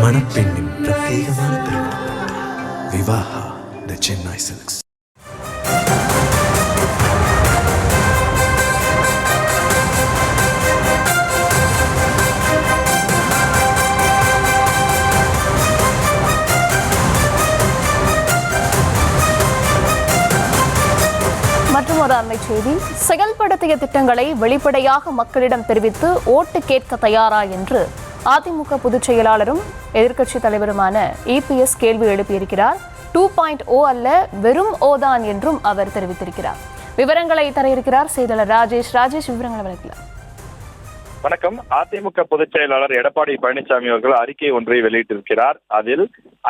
மணப்பெண்ணின் பிரத்யேகமான திருமணம் விவாஹா தி சென்னை சில்க்ஸ். மற்றும் ஒரு அண்மை செய்தி, செயல்படுத்திய திட்டங்களை வெளிப்படையாக மக்களிடம் தெரிவித்து ஓட்டு கேட்க தயாரா என்று அதிமுக பொதுச் செயலாளரும் எதிர்க்கட்சித் தலைவருமான EPS கேள்வி எழுப்பியிருக்கிறார். 2.0 அல்ல, வெறும் ஓதான் என்றும் அவர் தெரிவித்திருக்கிறார். விவரங்களை தர இருக்கிறார் செய்தியாளர் ராஜேஷ். விவரங்களை வழங்கலாம். வணக்கம். அதிமுக பொதுச் செயலாளர் எடப்பாடி பழனிசாமி அவர்கள் அறிக்கை ஒன்றை வெளியிட்டிருக்கிறார். அதில்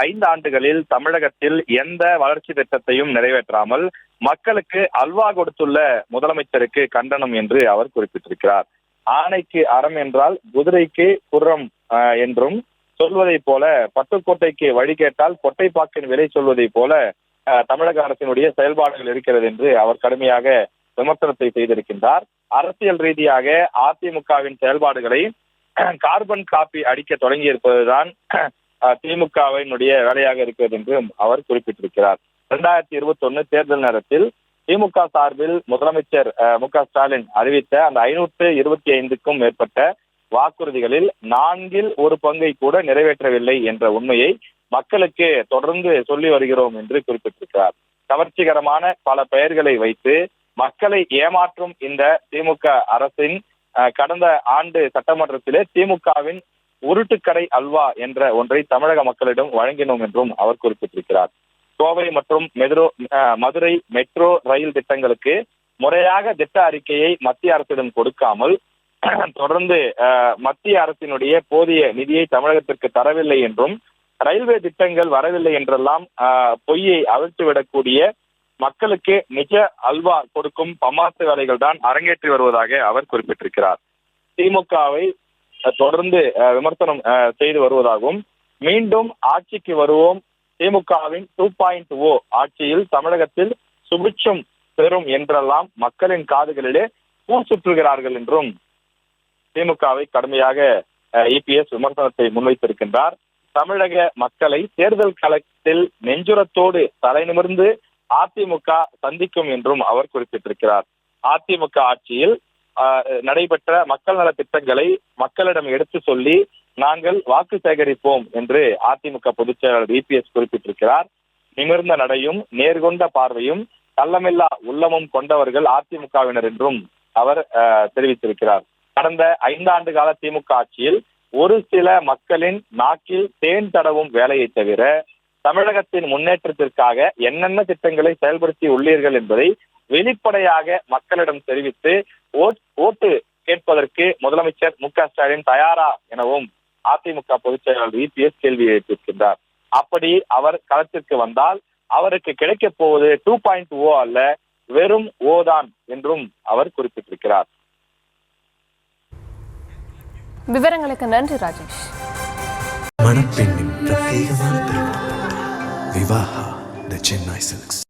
5 ஆண்டுகளில் தமிழகத்தில் எந்த வளர்ச்சி திட்டத்தையும் நிறைவேற்றாமல் மக்களுக்கு அல்வா கொடுத்துள்ள முதலமைச்சருக்கு கண்டனம் என்று அவர் குறிப்பிட்டிருக்கிறார். ஆணைக்கு அறம் என்றால் குதிரைக்கு குர்ரம் என்றும் சொல்வதை போல, பட்டுக்கோட்டைக்கு வழி கேட்டால் கொட்டைப்பாக்கின் விலை சொல்வதை போல தமிழக அரசினுடைய செயல்பாடுகள் இருக்கிறது என்று அவர் கடுமையாக விமர்சனத்தை செய்திருக்கின்றார். அரசியல் ரீதியாக அதிமுகவின் செயல்பாடுகளை கார்பன் காப்பி அடிக்க தொடங்கி இருப்பதுதான் திமுகவினுடைய வேலையாக இருக்கிறது என்றும் அவர் குறிப்பிட்டிருக்கிறார். 2021 தேர்தல் நேரத்தில் திமுக சார்பில் முதலமைச்சர் மு.க. ஸ்டாலின் அறிவித்த அந்த 525க்கும் மேற்பட்ட வாக்குறுதிகளில் 4ல் 1 பங்கை கூட நிறைவேற்றவில்லை என்ற உண்மையை மக்களுக்கு தொடர்ந்து சொல்லி வருகிறோம் என்று குறிப்பிட்டிருக்கிறார். கவர்ச்சிகரமான பல பெயர்களை வைத்து மக்களை ஏமாற்றும் இந்த திமுக அரசின் கடந்த ஆண்டு சட்டமன்றத்திலே திமுகவின் உருட்டுக்கடை அல்வா என்ற ஒன்றை தமிழக மக்களிடம் வழங்கினோம் என்றும் அவர் குறிப்பிட்டிருக்கிறார். கோவை மற்றும் மதுரை மெட்ரோ ரயில் திட்டங்களுக்கு முறையாக திட்ட அறிக்கையை மத்திய அரசிடம் கொடுக்காமல் தொடர்ந்து மத்திய அரசினுடைய போதிய நிதியை தமிழகத்திற்கு தரவில்லை என்றும், ரயில்வே திட்டங்கள் வரவில்லை என்றெல்லாம் பொய்யை அவிழ்த்துவிடக்கூடிய மக்களுக்கு நிஜ அல்வா கொடுக்கும் பமாசு வேலைகள் தான் அரங்கேற்றி வருவதாக அவர் குறிப்பிட்டிருக்கிறார். திமுகவை தொடர்ந்து விமர்சனம் செய்து வருவதாகவும், மீண்டும் ஆட்சிக்கு வருவோம், திமுகவின் 2.0 ஆட்சியில் தமிழகத்தில் சுபிட்சம் பெறும் என்றெல்லாம் மக்களின் காதுகளிலே பூ சுற்றுகிறார்கள் என்றும் திமுகவை கடுமையாக EPS விமர்சனத்தை முன்வைத்திருக்கின்றார். தமிழக மக்களை தேர்தல் களத்தில் நெஞ்சுரத்தோடு தலைநிமிர்ந்து அதிமுக சந்திக்கும் என்றும் அவர் குறிப்பிட்டிருக்கிறார். அதிமுக ஆட்சியில் நடைபெற்ற மக்கள் நல திட்டங்களை மக்களிடம் எடுத்து சொல்லி நாங்கள் வாக்கு சேகரிப்போம் என்று அதிமுக பொதுச் செயலாளர் EPS குறிப்பிட்டிருக்கிறார். நிமிர்ந்த நடையும் நேர்கொண்ட பார்வையும் கள்ளமில்லா உள்ளமும் கொண்டவர்கள் அதிமுகவினர் என்றும் அவர் தெரிவித்திருக்கிறார். கடந்த 5 ஆண்டு கால திமுக ஆட்சியில் ஒரு சில மக்களின் நாக்கில் தேன் தடவும் வேலையை தவிர தமிழகத்தின் முன்னேற்றத்திற்காக என்னென்ன திட்டங்களை செயல்படுத்தி உள்ளீர்கள் என்பதை வெளிப்படையாக மக்களிடம் தெரிவித்து ஓட்டு கேட்பதற்கு முதலமைச்சர் மு.க. ஸ்டாலின் தயாரா எனவும் அதிமுக பொதுச் செயலாளர் EPS கேள்வி எழுப்பியிருக்கின்றார். அப்படி அவர் களத்திற்கு வந்தால் அவருக்கு கிடைக்கப் போவது 2.0 அல்ல, வெறும் ஓதான் என்றும் அவர் குறிப்பிட்டிருக்கிறார். விவரங்களுக்கு நன்றி ராஜேஷ். மணப்பெண்ணின் பிரத்யேகமான திருமணம் விவாஹா தி சென்னை சில்க்ஸ்.